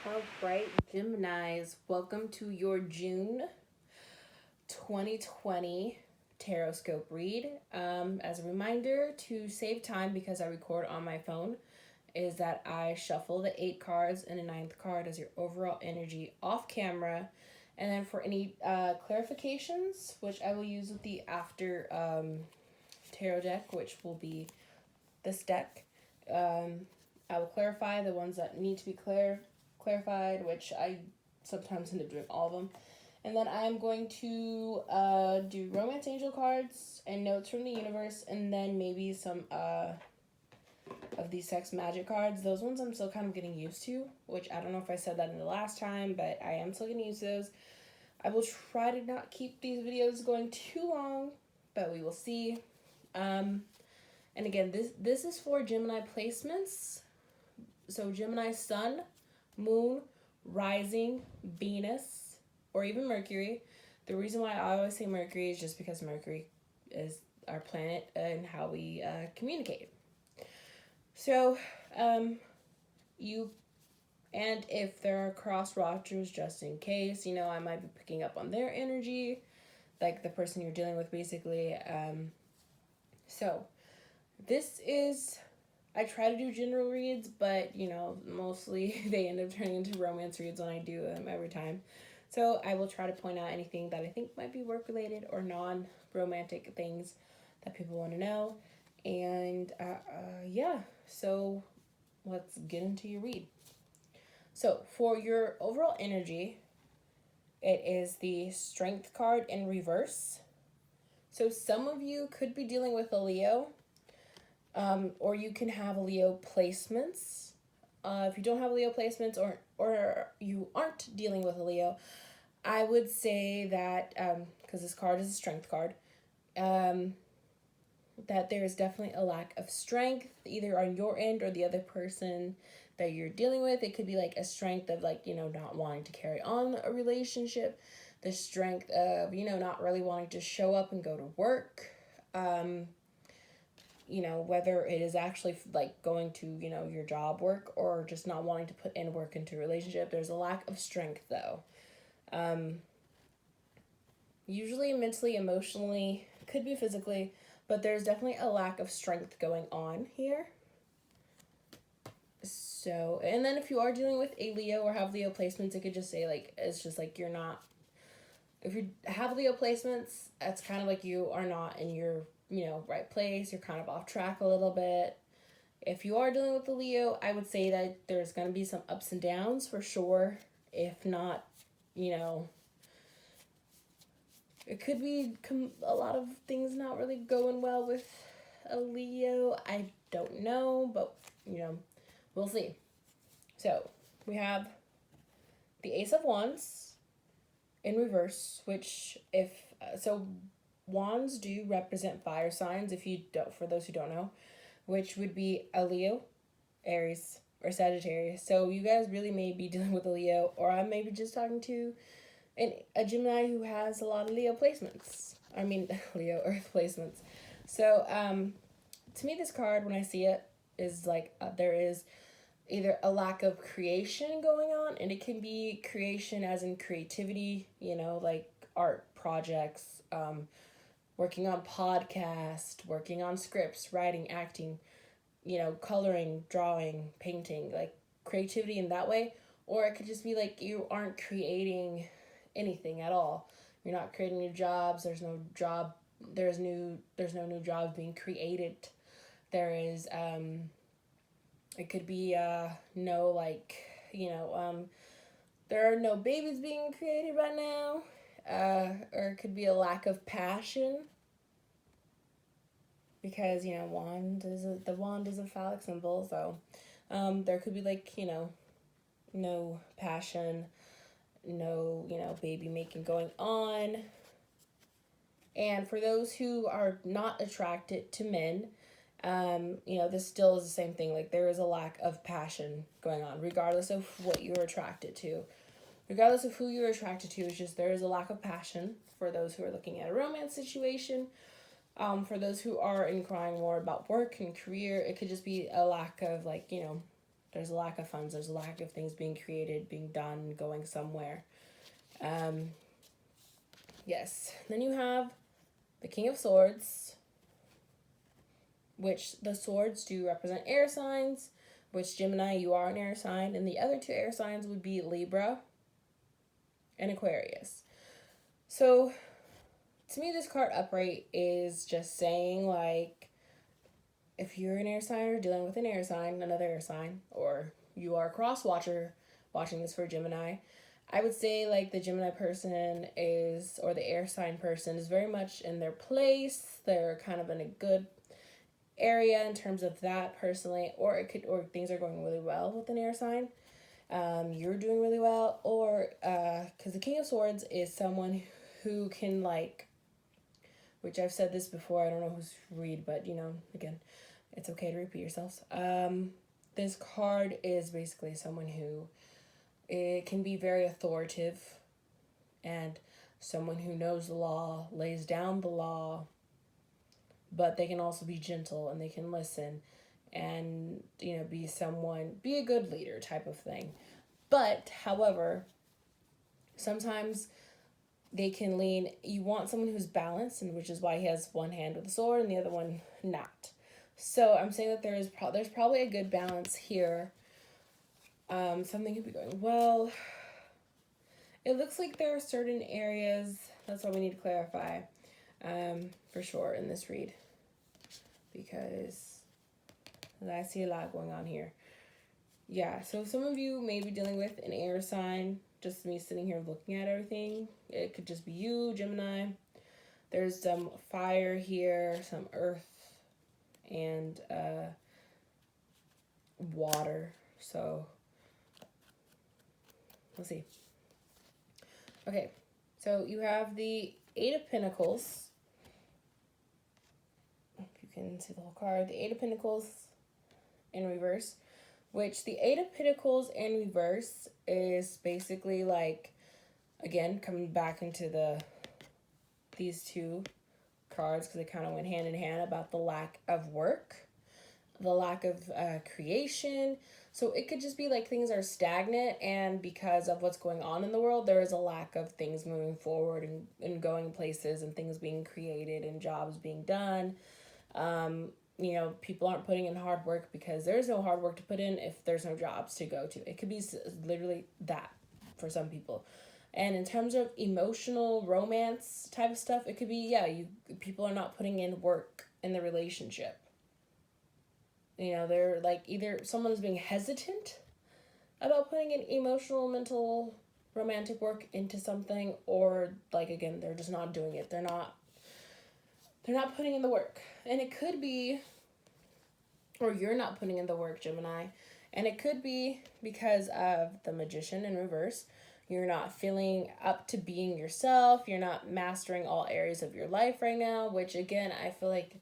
All right, Geminis, welcome to your June 2020 Taroscope read. As a reminder, to save time because I record on my phone, is that I shuffle the 8 cards and a ninth card as your overall energy off camera. And then for any clarifications, which I will use with the after tarot deck, which will be this deck, I will clarify the ones that need to be clarified, which I sometimes end up doing all of them. And then I'm going to do romance angel cards and notes from the universe, and then maybe some of these sex magic cards. Those ones I'm still kind of getting used to, which I don't know if I said that in the last time, but I am still getting used to those. I will try to not keep these videos going too long, but we will see. And again, this is for Gemini placements. So Gemini sun, moon, rising, Venus, or even Mercury. The reason why I always say Mercury is just because Mercury is our planet and how we communicate. So, you, and if there are cross watchers, just in case, I might be picking up on their energy, like the person you're dealing with, basically. So, this is, I try to do general reads, but, mostly they end up turning into romance reads when I do them every time. So I will try to point out anything that I think might be work-related or non-romantic things that people want to know. And, yeah, so let's get into your read. So for your overall energy, it is the Strength card in reverse. So some of you could be dealing with a Leo, or you can have Leo placements. If you don't have Leo placements, or you aren't dealing with a Leo, I would say that, because this card is a strength card, that there is definitely a lack of strength, either on your end or the other person that you're dealing with. It could be like a strength of not wanting to carry on a relationship, the strength of, not really wanting to show up and go to work. Whether it is actually like going to, your job work or just not wanting to put in work into a relationship. There's a lack of strength though. Usually mentally, emotionally, could be physically, but there's definitely a lack of strength going on here. So, and then if you are dealing with a Leo or have Leo placements, it could just say it's just you're not, if you have Leo placements, that's kind of like you are not in your right place. You're kind of off track a little bit. If you are dealing with the Leo, I would say that there's going to be some ups and downs for sure. If not, it could be a lot of things not really going well with a Leo. I don't know, but we'll see. So we have the Ace of Wands in reverse, which wands do represent fire signs, for those who don't know, which would be a Leo, Aries, or Sagittarius. So you guys really may be dealing with a Leo, or I may be just talking to a Gemini who has a lot of Leo placements. Leo Earth placements. So, to me, this card, when I see it, is there is either a lack of creation going on, and it can be creation as in creativity, like art projects, working on podcasts, working on scripts, writing, acting, coloring, drawing, painting, creativity in that way. Or it could just be you aren't creating anything at all. You're not creating new jobs. There's no new jobs being created. There is it could be no there are no babies being created right now. Or it could be a lack of passion, because the wand is a phallic symbol. So there could be no passion, no baby making going on. And for those who are not attracted to men, this still is the same thing. There is a lack of passion going on, regardless of what you're attracted to. Regardless of who you're attracted to, it's just there is a lack of passion for those who are looking at a romance situation. For those who are inquiring more about work and career, it could just be a lack of There's a lack of funds. There's a lack of things being created, being done, going somewhere. Yes. Then you have the King of Swords, which the swords do represent air signs, which Gemini, you are an air sign, and the other two air signs would be Libra and Aquarius. So, to me, this card upright is just saying, like, if you're an air sign or dealing with an air sign, another air sign, or you are a cross watcher watching this for Gemini, I would say, like, the Gemini person is, or the air sign person is very much in their place. They're kind of in a good area in terms of that personally, or things are going really well with an air sign. You're doing really well, or because the King of Swords is someone who can, like, which I've said this before, I don't know who's read, but again, it's okay to repeat yourselves. This card is basically someone who it can be very authoritative, and someone who knows the law, lays down the law, but they can also be gentle and they can listen and, be a good leader type of thing. But, however, sometimes they can lean, you want someone who's balanced, and which is why he has one hand with a sword and the other one not. So I'm saying that there's probably a good balance here. Something could be going well. It looks like there are certain areas, that's what we need to clarify, for sure in this read, because I see a lot going on here. Yeah, so some of you may be dealing with an air sign, just me sitting here looking at everything. It could just be you, Gemini. There's some fire here, some earth, and water. So, let's see. Okay, so you have the Eight of Pentacles. If you can see the whole card. The Eight of Pentacles in reverse, which the Eight of Pentacles in reverse is basically like, again, coming back into these two cards, because they kind of went hand in hand, about the lack of work, the lack of creation. So it could just be like things are stagnant, and because of what's going on in the world, there is a lack of things moving forward and going places and things being created and jobs being done. People aren't putting in hard work because there's no hard work to put in if there's no jobs to go to. It could be literally that for some people. And in terms of emotional romance type of stuff, it could be, people are not putting in work in the relationship. They're like, either someone is being hesitant about putting in emotional, mental, romantic work into something, or like, again, they're just not doing it. They're not putting in the work. And it could be, or you're not putting in the work, Gemini, and it could be because of the Magician in reverse. You're not feeling up to being yourself. You're not mastering all areas of your life right now, which, again, I feel like,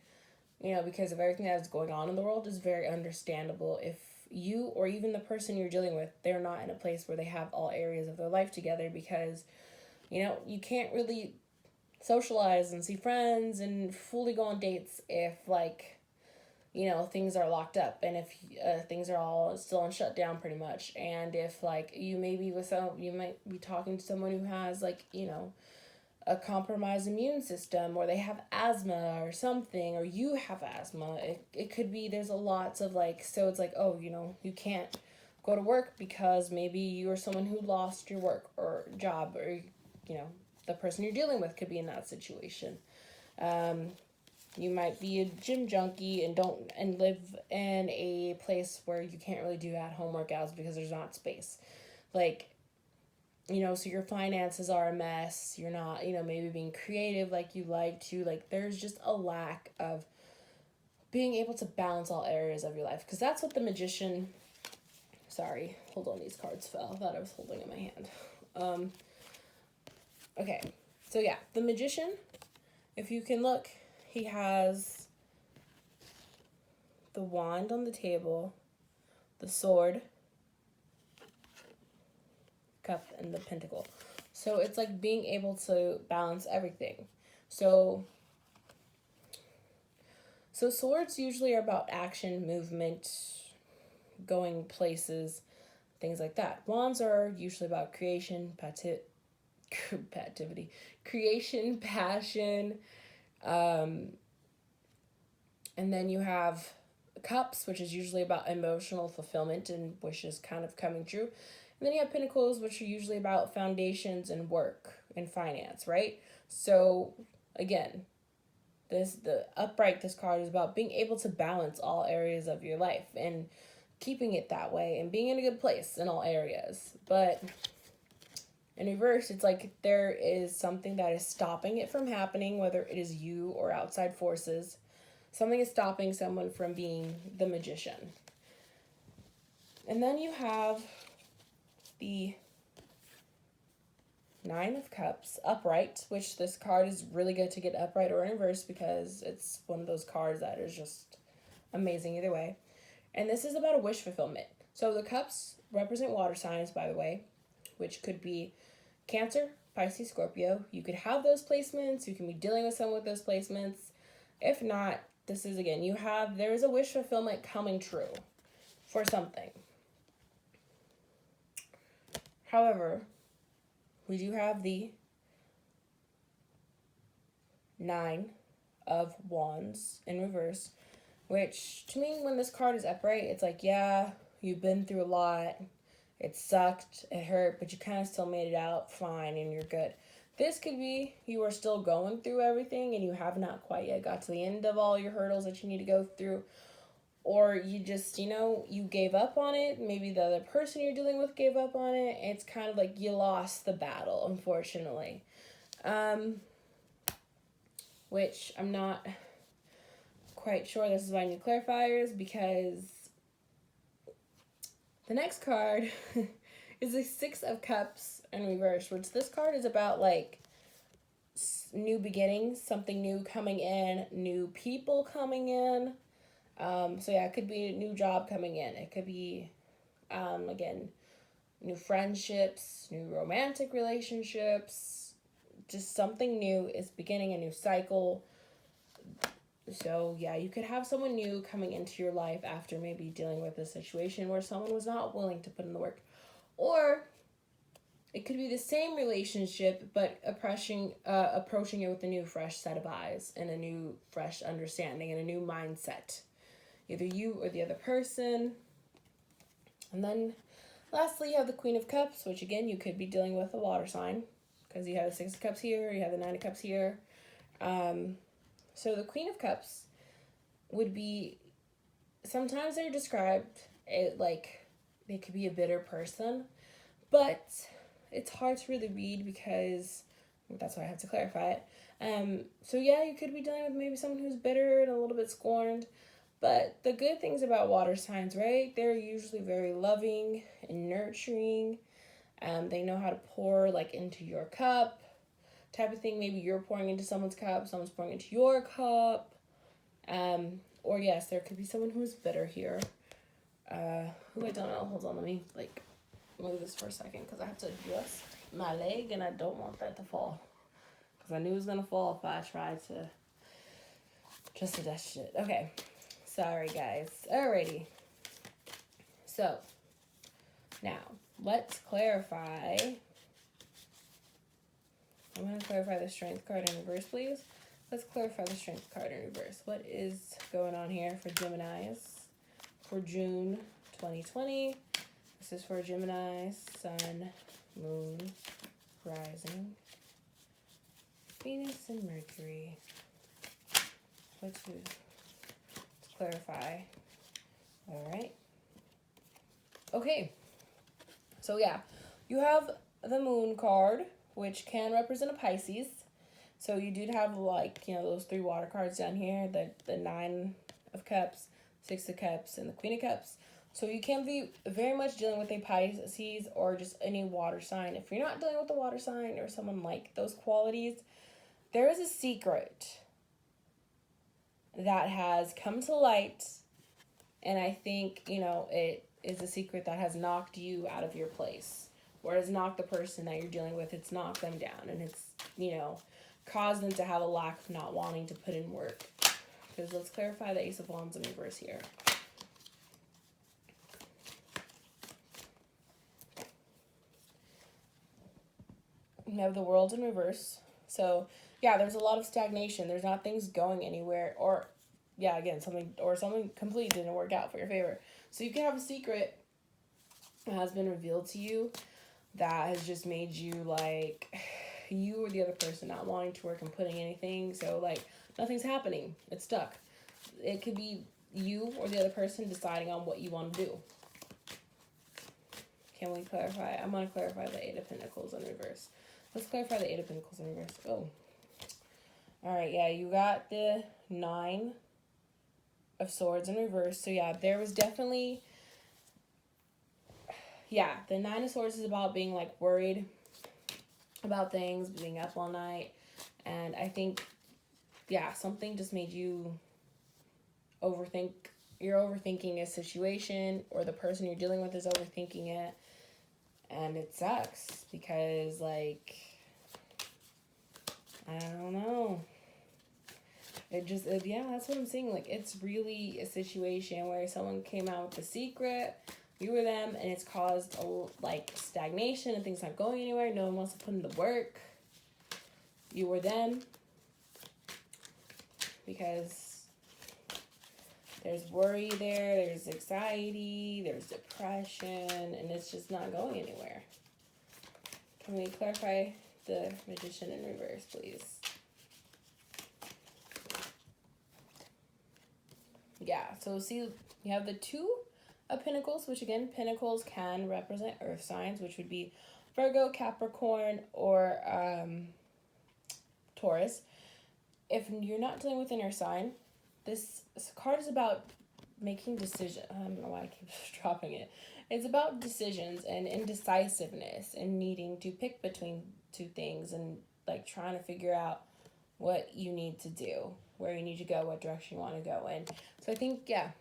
because of everything that's going on in the world, is very understandable if you, or even the person you're dealing with, they're not in a place where they have all areas of their life together, because, you can't really socialize and see friends and fully go on dates if, like, things are locked up, and if things are all still on shutdown pretty much, and if, like, you might be talking to someone who has, like, a compromised immune system, or they have asthma or something, or you have asthma. It could be, there's a lots of, like, so it's like, oh, you can't go to work because maybe you are someone who lost your work or job, or, the person you're dealing with could be in that situation. You might be a gym junkie and live in a place where you can't really do at-home workouts because there's not space. Like, so your finances are a mess. You're not, maybe being creative like you like to. Like, there's just a lack of being able to balance all areas of your life. Because that's what the Magician... Sorry, hold on, these cards fell. I thought I was holding in my hand. Okay, so yeah, the Magician, if you can look, he has the wand on the table, the sword, cup, and the pentacle. So it's like being able to balance everything. So swords usually are about action, movement, going places, things like that. Wands are usually about creation, creation, passion. And then you have cups, which is usually about emotional fulfillment and wishes kind of coming true. And then you have pentacles, which are usually about foundations and work and finance, right? So again, the upright, this card is about being able to balance all areas of your life and keeping it that way and being in a good place in all areas. But in reverse, it's like there is something that is stopping it from happening, whether it is you or outside forces. Something is stopping someone from being the magician. And then you have the Nine of Cups upright, which this card is really good to get upright or in reverse because it's one of those cards that is just amazing either way. And this is about a wish fulfillment. So the cups represent water signs, by the way, which could be Cancer, Pisces, Scorpio. You could have those placements. You can be dealing with someone with those placements. If not, this is, again, there is a wish fulfillment coming true for something. However, we do have the Nine of Wands in reverse, which to me, when this card is upright, it's like, yeah, you've been through a lot. It sucked, it hurt, but you kind of still made it out fine and you're good. This could be you are still going through everything and you have not quite yet got to the end of all your hurdles that you need to go through. Or you just, you gave up on it. Maybe the other person you're dealing with gave up on it. It's kind of like you lost the battle, unfortunately. Which I'm not quite sure. This is why I need clarifiers, because the next card is the Six of Cups in reverse, which this card is about like new beginnings, something new coming in, new people coming in. So yeah, it could be a new job coming in. It could be, again, new friendships, new romantic relationships. Just something new is beginning a new cycle. So yeah, you could have someone new coming into your life after maybe dealing with a situation where someone was not willing to put in the work. Or it could be the same relationship, but approaching it with a new fresh set of eyes and a new fresh understanding and a new mindset. Either you or the other person. And then lastly, you have the Queen of Cups, which again, you could be dealing with a water sign because you have the Six of Cups here, you have the Nine of Cups here. So the Queen of Cups would be, sometimes they're described like they could be a bitter person, but it's hard to really read because that's why I have to clarify it. So yeah, you could be dealing with maybe someone who's bitter and a little bit scorned. But the good things about water signs, right? They're usually very loving and nurturing. They know how to pour like into your cup type of thing. Maybe you're pouring into someone's cup, someone's pouring into your cup. Or yes, there could be someone who's bitter here. Who I don't know. Hold on, let me move this for a second because I have to adjust my leg and I don't want that to fall. Because I knew it was going to fall if I tried to just adjust it. Okay. Sorry, guys. Alrighty. So, now, let's clarify. I'm going to clarify the Strength card in reverse, please. Let's clarify the Strength card in reverse. What is going on here for Geminis for June 2020? This is for Gemini, Sun, Moon, Rising, Venus, and Mercury. Let's clarify. All right. Okay. So yeah, you have the Moon card, which can represent a Pisces. So you did have those three water cards down here, the Nine of Cups, Six of Cups, and the Queen of Cups. So you can be very much dealing with a Pisces or just any water sign. If you're not dealing with a water sign or someone like those qualities, there is a secret that has come to light, and I think, it is a secret that has knocked you out of your place, or has knocked the person that you're dealing with, it's knocked them down, and it's, caused them to have a lack of not wanting to put in work. Because let's clarify the Ace of Wands in reverse here. We have the World in reverse. So, yeah, there's a lot of stagnation. There's not things going anywhere. Or, yeah, again, something completely didn't work out for your favor. So you can have a secret that has been revealed to you that has just made you, like, you or the other person not wanting to work and putting anything. So, like, nothing's happening. It's stuck. It could be you or the other person deciding on what you want to do. Can we clarify? I'm going to clarify the Eight of Pentacles in reverse. Let's clarify the Eight of Pentacles in reverse. Oh. All right, yeah, you got the Nine of Swords in reverse. So, yeah, there was definitely... Yeah, the Nine of Swords is about being, like, worried about things, being up all night. And I think, yeah, something just made you overthink. You're overthinking a situation, or the person you're dealing with is overthinking it. And it sucks because, like, I don't know. Yeah, that's what I'm saying. Like, it's really a situation where someone came out with a secret, you were them, and it's caused, like, stagnation and things not going anywhere. No one wants to put in the work. You were them. Because there's worry there, there's anxiety, there's depression, and it's just not going anywhere. Can we clarify the Magician in reverse, please? Yeah, so see, you have the Two of Pentacles, which again, Pentacles can represent earth signs, which would be Virgo, Capricorn, or Taurus. If you're not dealing with an earth sign, this card is about making decisions. I don't know why I keep dropping it. It's about decisions and indecisiveness and needing to pick between two things and, like, trying to figure out what you need to do, where you need to go, what direction you want to go in. So I think, yeah,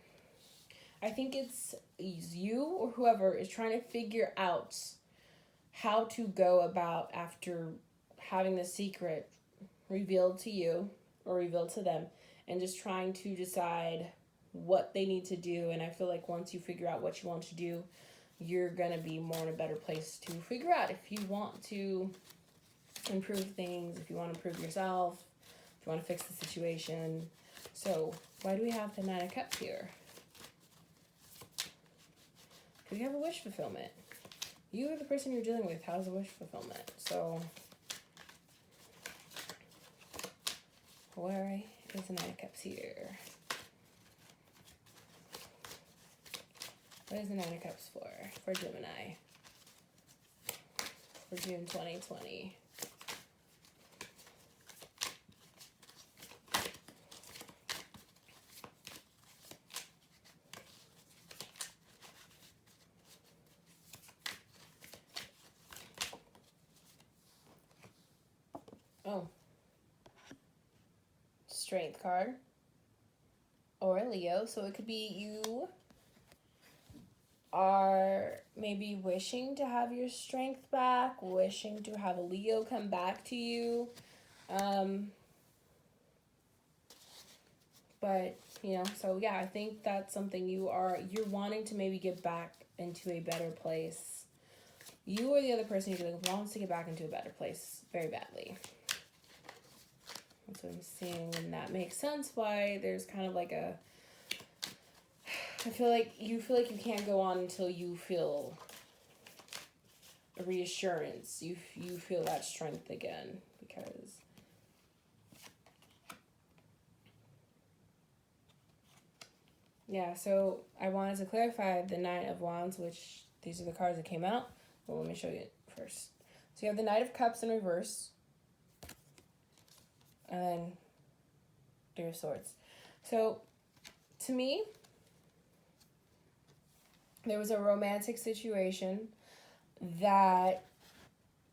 I think it's you or whoever is trying to figure out how to go about after having the secret revealed to you or revealed to them, and just trying to decide what they need to do. And I feel like once you figure out what you want to do, you're gonna be more in a better place to figure out if you want to improve things, if you want to improve yourself, if you want to fix the situation. So why do we have the Nine of Cups here? Because you have a wish fulfillment. You or the person you're dealing with has a wish fulfillment. So where is the Nine of Cups here? What is the Nine of Cups for Gemini? For June 2020. Oh. Strength card. Or a Leo. So it could be you are maybe wishing to have your strength back, wishing to have a Leo come back to you. But, you know, so yeah, I think that's something you're wanting to maybe get back into a better place. You or the other person you're dealing with wants to get back into a better place very badly. That's what I'm seeing, and that makes sense why there's kind of like I feel like you can't go on until you feel a reassurance. You feel that strength again, because yeah, so I wanted to clarify the Knight of Wands, which these are the cards that came out. Well, let me show you it first. So you have the Knight of Cups in reverse, and then Three of Swords. So to me, there was a romantic situation that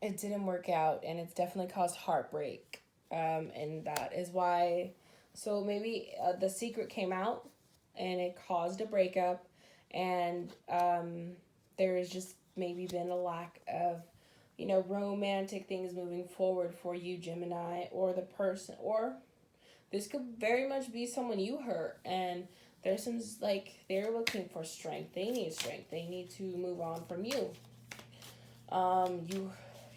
it didn't work out, and it's definitely caused heartbreak. And that is why, so maybe the secret came out and it caused a breakup, and there has just maybe been a lack of, you know, romantic things moving forward for you, Gemini, or the person, or this could very much be someone you hurt, and there's some, like, they're looking for strength. They need strength. They need to move on from you.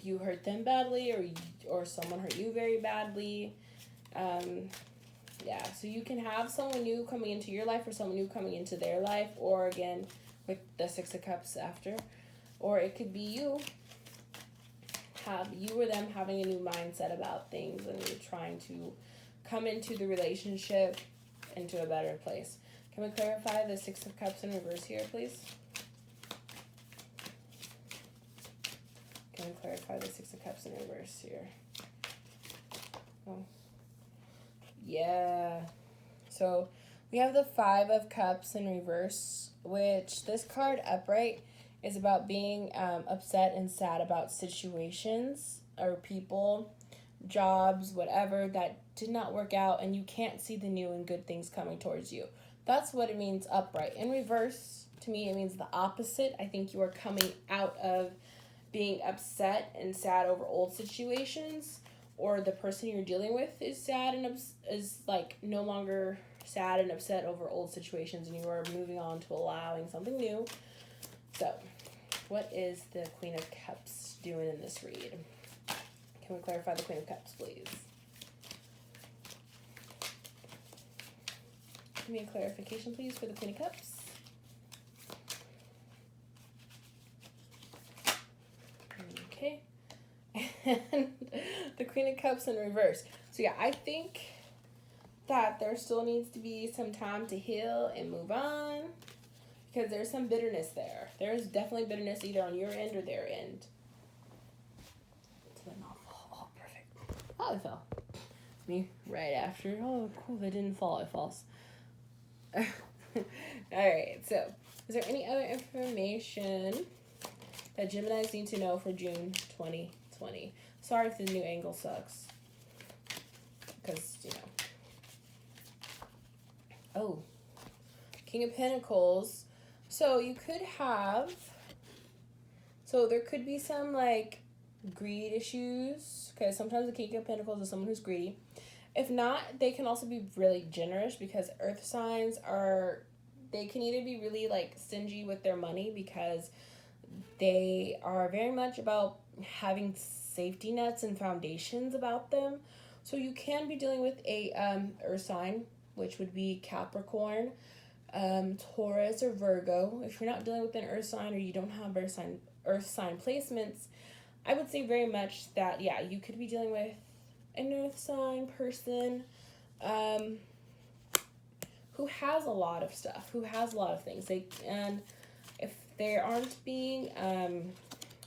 you hurt them badly, or someone hurt you very badly. Yeah, so you can have someone new coming into your life, or someone new coming into their life, or again with the Six of Cups after, or it could be you or them having a new mindset about things, and you're trying to come into the relationship into a better place. Can we clarify the Six of Cups in reverse here, please? Can we clarify the Six of Cups in reverse here? Oh. Yeah. So we have the Five of Cups in reverse, which this card upright is about being upset and sad about situations or people, jobs, whatever, that did not work out, and you can't see the new and good things coming towards you. That's what it means upright. In reverse, to me, it means the opposite. I think you are coming out of being upset and sad over old situations, or the person you're dealing with is sad and is like no longer sad and upset over old situations, and you are moving on to allowing something new. So, what is the Queen of Cups doing in this read? Can we clarify the Queen of Cups, please? Give me a clarification, please, for the Queen of Cups. Okay. And the Queen of Cups in reverse. So yeah, I think that there still needs to be some time to heal and move on, because there's some bitterness there. There's definitely bitterness either on your end or their end. Did that not fall? Oh, perfect. Oh, it fell. Me right after. Oh, cool. That didn't fall. It falls. Alright, so is there any other information that Geminis need to know for June 2020? Sorry if the new angle sucks. Because, you know. Oh. King of Pentacles. So you could have... So there could be some, like, greed issues. Because sometimes the King of Pentacles is someone who's greedy. If not, they can also be really generous, because earth signs they can either be really like stingy with their money because they are very much about having safety nets and foundations about them. So you can be dealing with a earth sign, which would be Capricorn, Taurus, or Virgo. If you're not dealing with an earth sign, or you don't have earth sign placements, I would say very much that, yeah, you could be dealing with an earth sign person who has a lot of stuff, who has a lot of things. And if they aren't being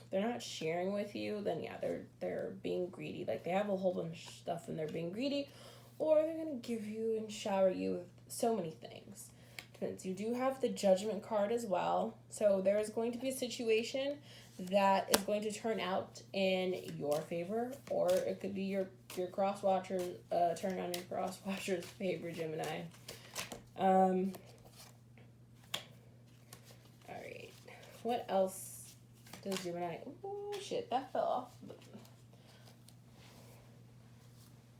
they're not sharing with you, then yeah, they're being greedy. Like, they have a whole bunch of stuff and they're being greedy, or they're gonna give you and shower you with so many things. Depends. You do have the Judgment card as well, so there is going to be a situation that is going to turn out in your favor, or it could be your cross watcher turn on your cross watcher's favor, Gemini. All right. What else does Gemini? Oh shit, that fell off.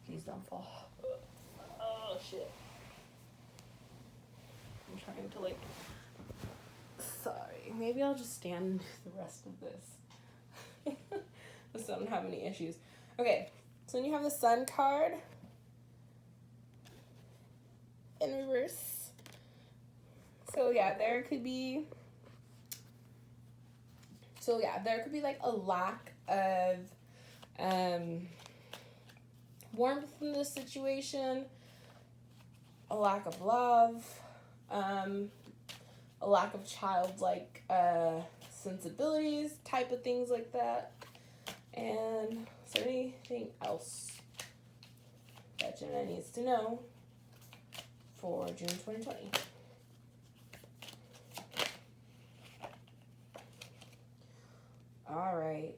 Please don't fall. Oh shit. I'm trying to like. Sorry, maybe I'll just stand the rest of this. Just don't have any issues. Okay, so when you have the Sun card in reverse, so yeah, there could be like a lack of warmth in this situation, a lack of love, a lack of childlike sensibilities, type of things like that. And is there anything else that Gemini needs to know for June 2020? All right,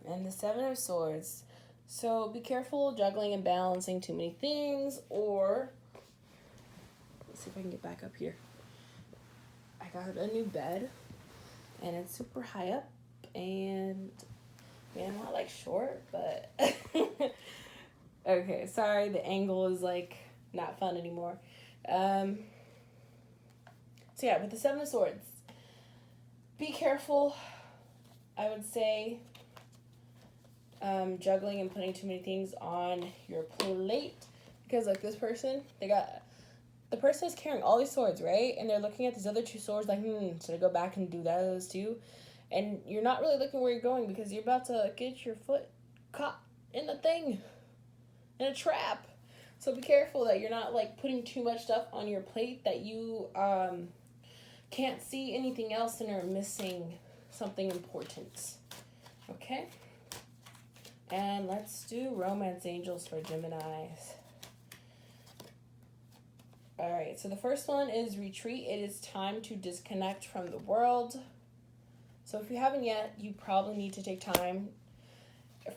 and the Seven of Swords. So be careful juggling and balancing too many things, or let's see if I can get back up here. I got a new bed, and it's super high up, and man, I'm not like short, but okay, sorry, the angle is like not fun anymore. So yeah, with the Seven of Swords, be careful. I would say juggling and putting too many things on your plate. Because like this person, the person is carrying all these swords, right? And they're looking at these other two swords like, should I go back and do those too? And you're not really looking where you're going because you're about to get your foot caught in a thing, in a trap. So be careful that you're not like putting too much stuff on your plate that you can't see anything else and are missing something important. Okay? And let's do romance angels for Geminis. Alright, so the first one is retreat. It is time to disconnect from the world. So if you haven't yet, you probably need to take time.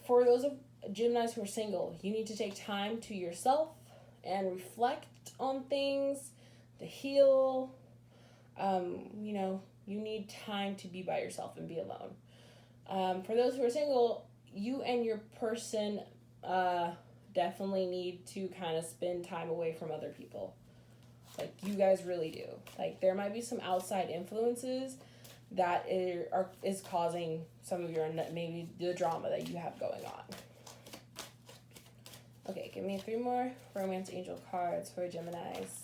For those of Geminis who are single, you need to take time to yourself and reflect on things, to heal. You need time to be by yourself and be alone. For those who are single, you and your person definitely need to kind of spend time away from other people. Like, you guys really do. Like, there might be some outside influences that is causing some of your, maybe the drama that you have going on. Okay, give me 3 more romance angel cards for Geminis.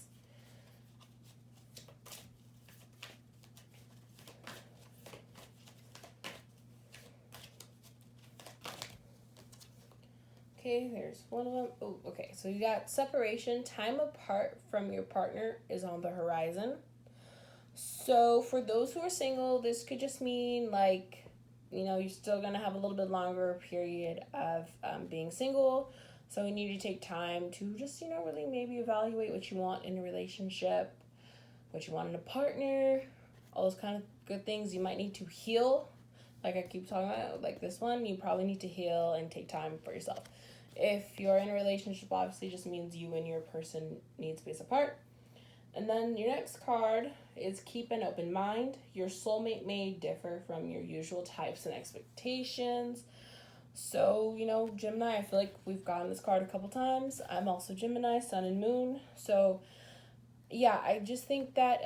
Okay, there's one of them. Oh, okay, so you got separation. Time apart from your partner is on the horizon. So for those who are single, this could just mean like, you're still going to have a little bit longer period of being single. So you need to take time to just, really maybe evaluate what you want in a relationship, what you want in a partner, all those kind of good things. You might need to heal. Like I keep talking about, like this one, you probably need to heal and take time for yourself. If you're in a relationship, obviously just means you and your person need space apart. And then your next card is keep an open mind. Your soulmate may differ from your usual types and expectations. So, Gemini, I feel like we've gotten this card a couple times. I'm also Gemini, sun and moon. So, yeah, I just think that,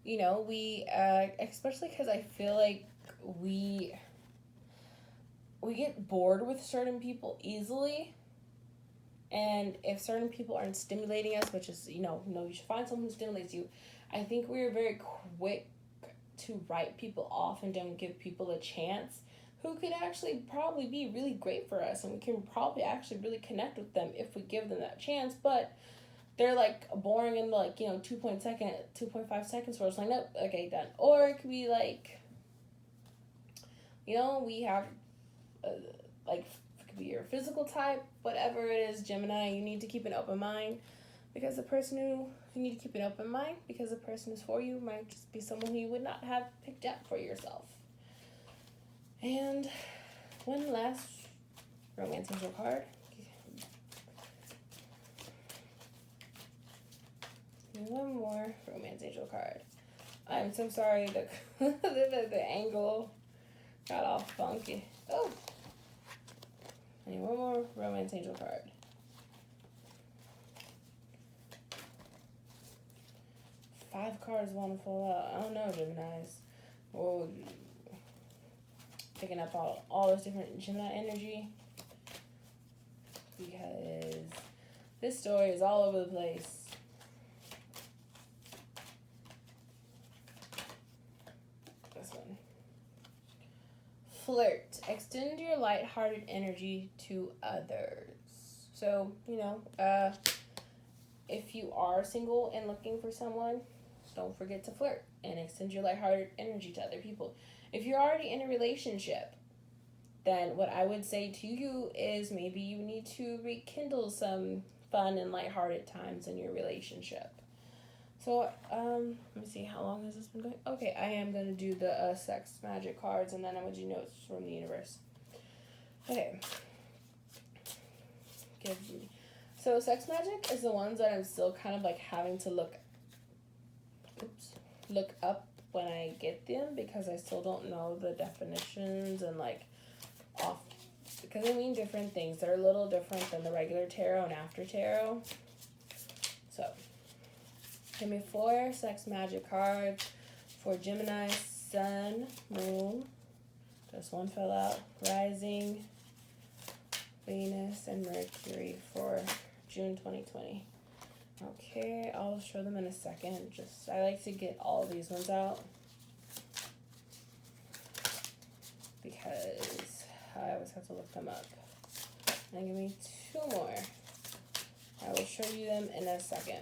we, especially because I feel like we get bored with certain people easily. And if certain people aren't stimulating us, which is, you should find someone who stimulates you. I think we're very quick to write people off and don't give people a chance who could actually probably be really great for us. And we can probably actually really connect with them if we give them that chance. But they're like boring in like, 2.5 seconds where it's like, nope, okay, done. Or it could be like, we have like, be your physical type, whatever it is, Gemini, you need to keep an open mind because the person who you need to keep an open mind because the person who's for you might just be someone who you would not have picked out for yourself. And one last romance angel card. And one more romance angel card. I'm so sorry, the angle got all funky. Oh! I need one more romance angel card. Five cards want to fall out. I don't know, Geminis. Well, picking up all this different Gemini energy. Because this story is all over the place. This one. Flirt. Extend your lighthearted energy to others. So, if you are single and looking for someone, don't forget to flirt and extend your lighthearted energy to other people. If you're already in a relationship, then what I would say to you is maybe you need to rekindle some fun and lighthearted times in your relationship. So, let me see, how long has this been going? Okay, I am going to do the sex magic cards, and then I'm going to do notes from the universe. Okay. So, sex magic is the ones that I'm still kind of like having to look up when I get them because I still don't know the definitions and because they mean different things. They're a little different than the regular tarot and after tarot. So, give me 4 sex magic cards for Gemini, Sun, Moon. Just one fell out. Rising, Venus, and Mercury for June 2020. Okay, I'll show them in a second. I like to get all of these ones out because I always have to look them up. And give me 2 more. I will show you them in a second.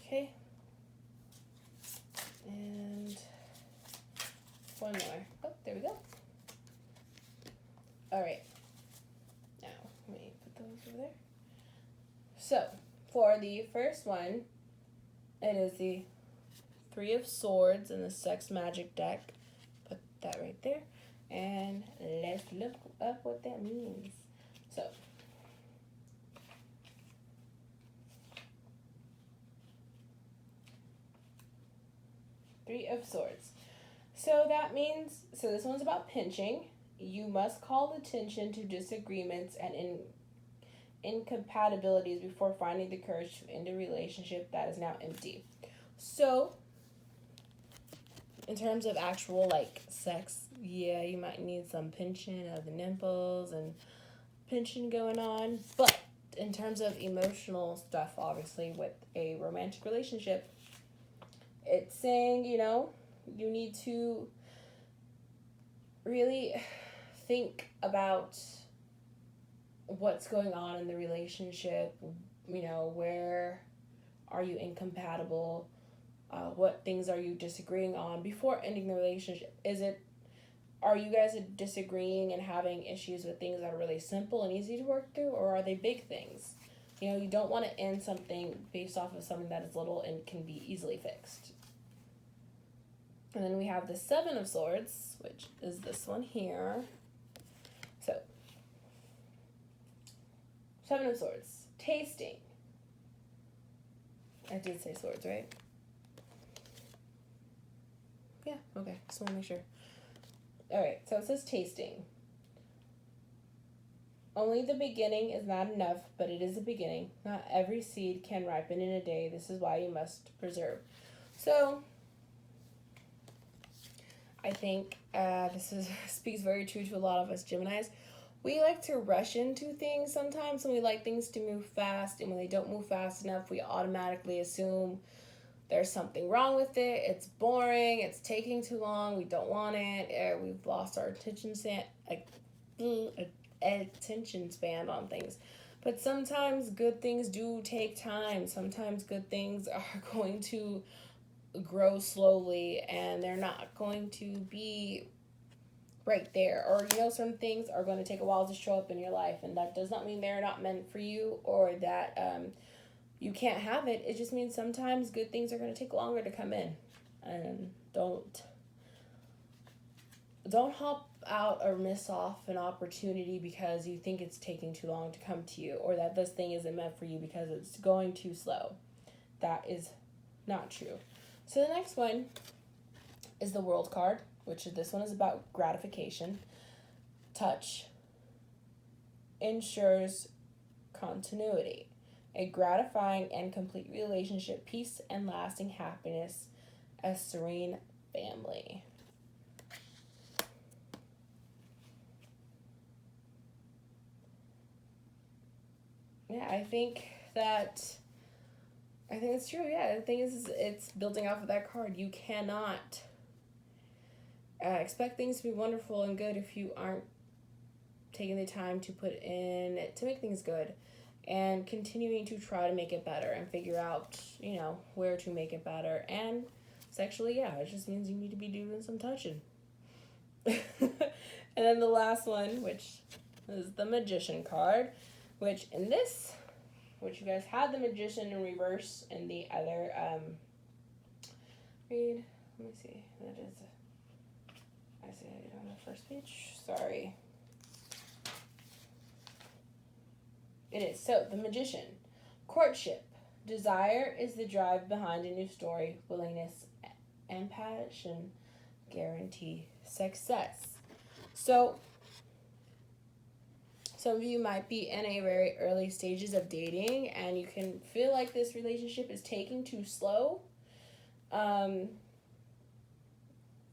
Okay. And 1 more. Oh, there we go. All right. Now, let me put those over there. So, for the first one, it is the 3 of Swords in the Sex Magic deck. Put that right there. And let's look up what that means. So, Three of Swords. So that means, this one's about pinching. You must call attention to disagreements and incompatibilities before finding the courage to end a relationship that is now empty. So, in terms of actual, like, sex, yeah, you might need some pinching of the nipples and pinching going on. But in terms of emotional stuff, obviously, with a romantic relationship, it's saying, you need to really think about what's going on in the relationship. Where are you incompatible? What things are you disagreeing on before ending the relationship? Are you guys disagreeing and having issues with things that are really simple and easy to work through, or are they big things? You don't want to end something based off of something that is little and can be easily fixed. And then we have the 7 of Swords, which is this one here. So, 7 of Swords, tasting. I did say swords, right? Yeah, okay, just want to make sure. All right, so it says tasting. Only the beginning is not enough, but it is a beginning. Not every seed can ripen in a day. This is why you must preserve. So, I think this speaks very true to a lot of us Geminis. We like to rush into things sometimes, and we like things to move fast, and when they don't move fast enough, we automatically assume there's something wrong with it, it's boring, it's taking too long, we don't want it, we've lost our attention span on things. But sometimes good things do take time. Sometimes good things are going to grow slowly, and they're not going to be right there. Or, certain things are going to take a while to show up in your life, and that does not mean they're not meant for you or that you can't have it. It just means sometimes good things are going to take longer to come in. And don't hop out or miss off an opportunity because you think it's taking too long to come to you, or that this thing isn't meant for you because it's going too slow. That is not true. So the next one is the World card, which this one is about gratification. Touch ensures continuity. A gratifying and complete relationship, peace and lasting happiness, a serene family. Yeah, I think it's true. Yeah, the thing is it's building off of that card. You cannot expect things to be wonderful and good if you aren't taking the time to put in to make things good, and continuing to try to make it better and figure out, where to make it better. And sexually, yeah, it just means you need to be doing some touching. And then the last one, which is the Magician card, which you guys had the Magician in reverse in the other read. Let me see. I see it on the first page. Sorry. It is. So, the Magician. Courtship. Desire is the drive behind a new story. Willingness and passion guarantee success. So, Some of you might be in a very early stages of dating and you can feel like this relationship is taking too slow. And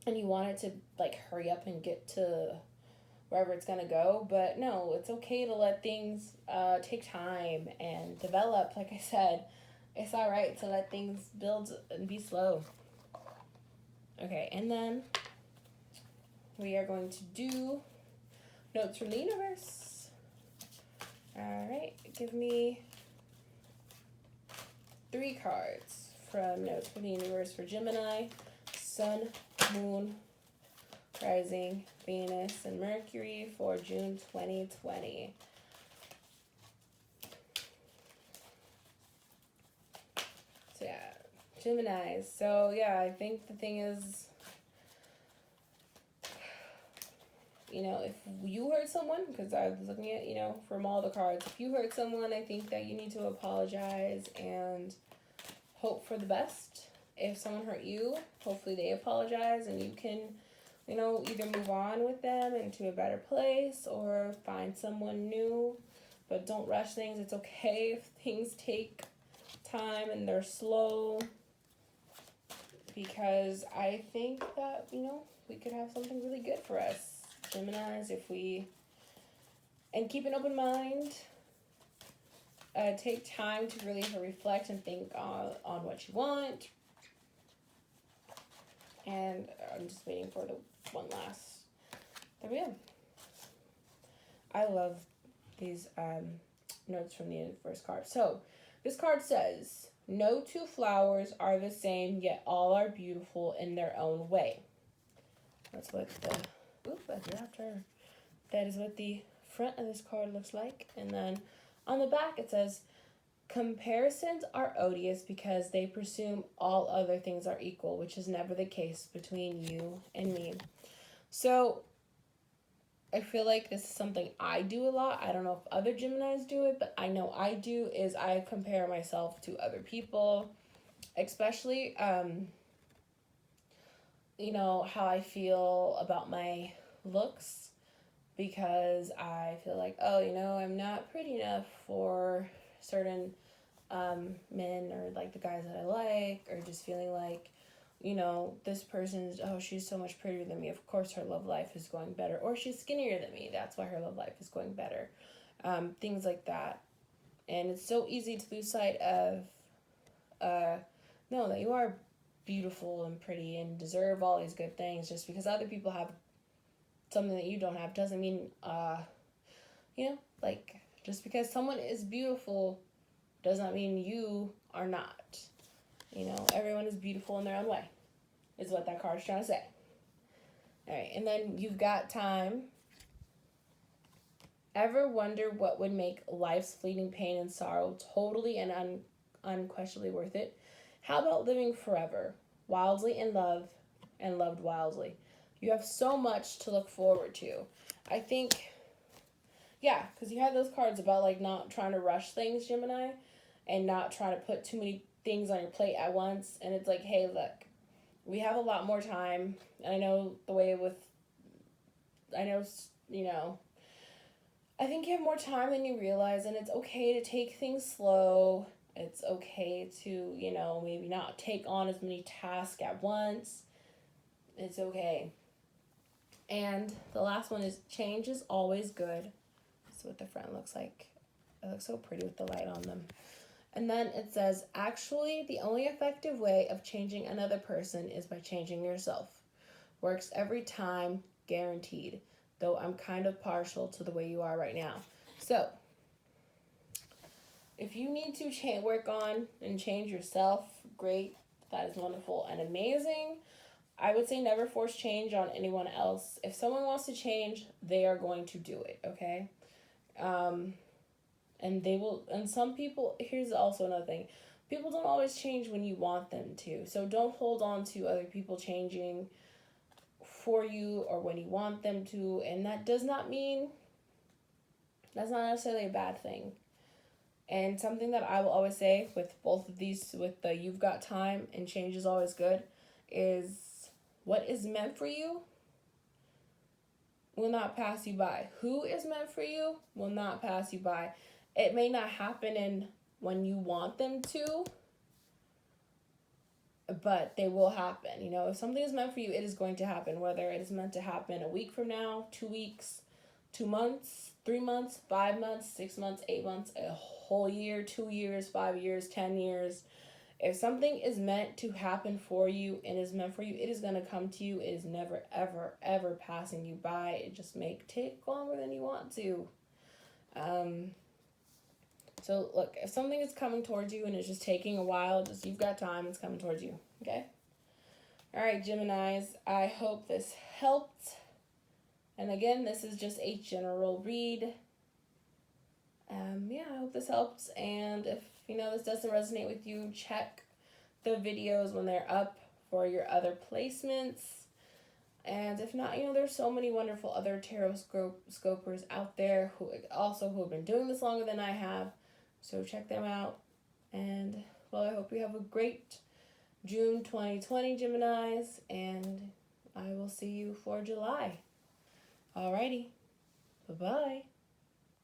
you want it to like hurry up and get to wherever it's gonna go, but no, it's okay to let things take time and develop. Like I said, it's all right to let things build and be slow. Okay, and then we are going to do notes from the universe. All right, give me 3 cards from notes from the universe for Gemini, Sun, Moon, Rising, Venus, and Mercury for June 2020. So yeah, Geminis. So yeah, I think the thing is, you know, if you hurt someone, because I was looking at, you know, from all the cards, if you hurt someone, I think that you need to apologize and hope for the best. If someone hurt you, hopefully they apologize and you can, you know, either move on with them into a better place or find someone new. But don't rush things. It's okay if things take time and they're slow, because I think that, you know, we could have something really good for us, Geminis, if we, and keep an open mind, take time to really reflect and think on what you want. And I'm just waiting for the one last. There we go. I love these notes from the first card. So this card says, no two flowers are the same, yet all are beautiful in their own way. That's what that is what the front of this card looks like. And then on the back it says, comparisons are odious because they presume all other things are equal, which is never the case between you and me. So I feel like this is something I do a lot. I don't know if other Geminis do it, but I know I do, is I compare myself to other people, especially, you know, how I feel about my looks, because I feel like, oh, you know, I'm not pretty enough for certain men or like the guys that I like, or just feeling like, you know, this person's, oh, she's so much prettier than me, of course her love life is going better, or she's skinnier than me, that's why her love life is going better, things like that. And it's so easy to lose sight of no, that you are beautiful and pretty and deserve all these good things. Just because other people have something that you don't have doesn't mean you know, like, just because someone is beautiful does not mean you are not. You know, everyone is beautiful in their own way, is what that card's trying to say. All right, and then you've got time. Ever wonder what would make life's fleeting pain and sorrow totally and unquestionably worth it? How about living forever, wildly in love, and loved wildly? You have so much to look forward to. I think, yeah, because you have those cards about, like, not trying to rush things, Gemini, and not trying to put too many things on your plate at once. And it's like, hey, look, we have a lot more time. And I know the way with, you know, I think you have more time than you realize, and it's okay to take things slow. It's okay to, you know, maybe not take on as many tasks at once. It's okay. And the last one is, change is always good. That's what the front looks like. It looks so pretty with the light on them. And then it says, actually, the only effective way of changing another person is by changing yourself. Works every time, guaranteed. Though I'm kind of partial to the way you are right now. So, if you need to work on and change yourself, great. That is wonderful and amazing. I would say never force change on anyone else. If someone wants to change, they are going to do it, okay? And they will, and some people, here's also another thing. People don't always change when you want them to. So don't hold on to other people changing for you or when you want them to. And that does not mean, that's not necessarily a bad thing. And something that I will always say with both of these, with the you've got time and change is always good, is what is meant for you will not pass you by. Who is meant for you will not pass you by. It may not happen in when you want them to, but they will happen. You know, if something is meant for you, it is going to happen. Whether it is meant to happen a week from now, 2 weeks, 2 months, 3 months, 5 months, 6 months, 8 months, a whole year, 2 years, 5 years, 10 years. If something is meant to happen for you and is meant for you, it is going to come to you. It is never, ever, ever passing you by. It just may take longer than you want to. So look, if something is coming towards you and it's just taking a while, just you've got time, it's coming towards you. Okay? All right, Geminis, I hope this helped. And again, this is just a general read. I hope this helps. And if this doesn't resonate with you, check the videos when they're up for your other placements. And if not, there's so many wonderful other tarot scopers out there who have been doing this longer than I have. So check them out. And well, I hope you have a great June 2020, Geminis, and I will see you for July. Alrighty. Bye-bye.